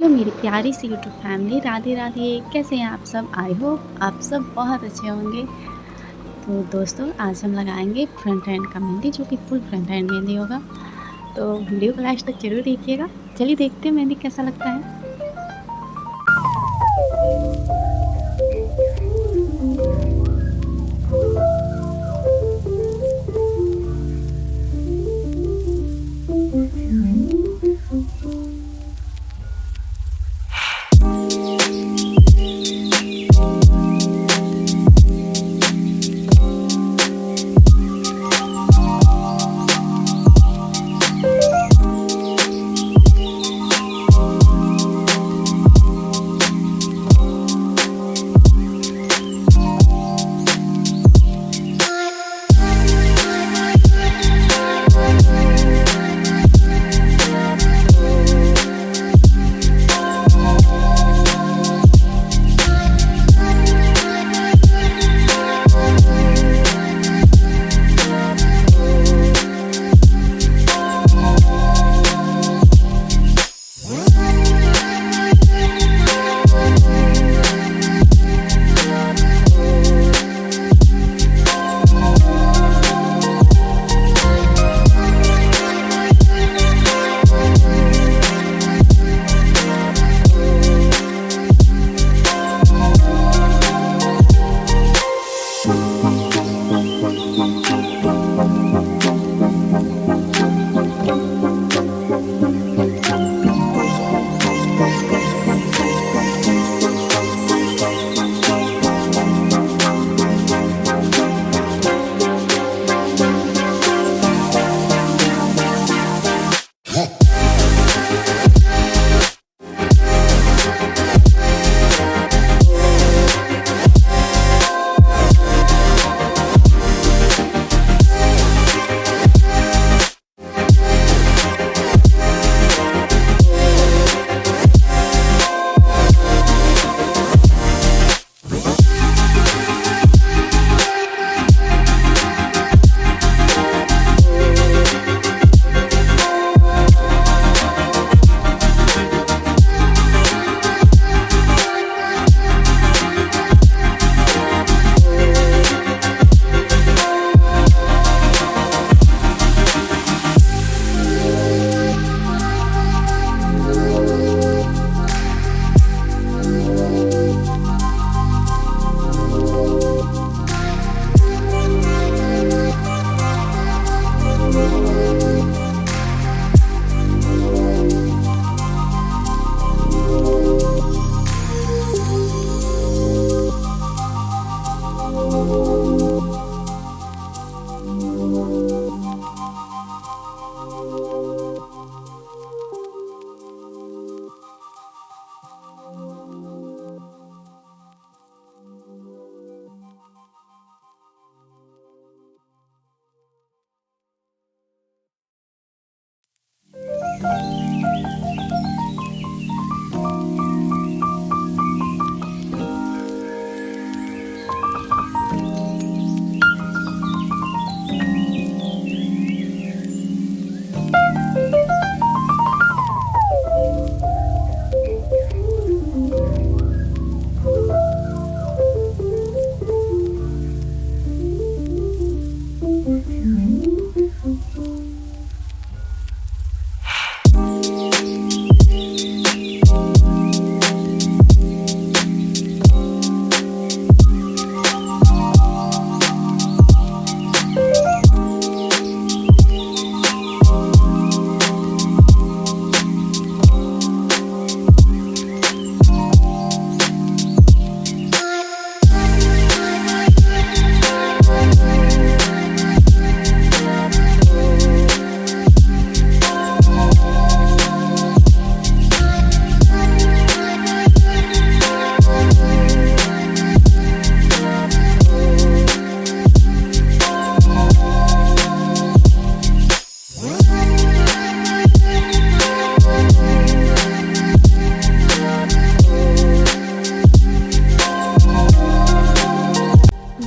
Hello मेरी प्यारी सी YouTube family, Radhe Radhe. कैसे हैं आप सब? आई होप आप सब बहुत अच्छे होंगे। तो दोस्तों, आज हम लगाएंगे फ्रंट एंड का मेहंदी, जो कि फुल फ्रंट एंड मेहंदी होगा। तो वीडियो को लास्ट तक जरूर देखिएगा। चलिए देखते हैं मेहंदी कैसा लगता है।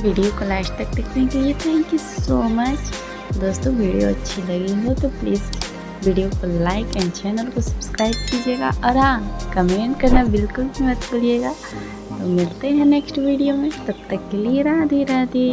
वीडियो को लास्ट तक देखने के लिए थैंक यू सो मच। दोस्तों, वीडियो अच्छी लगी हो तो प्लीज़ वीडियो को लाइक एंड चैनल को सब्सक्राइब कीजिएगा और हाँ, कमेंट करना बिल्कुल भी मत भूलिएगा। तो मिलते हैं नेक्स्ट वीडियो में, तब तक के लिए राधे राधे।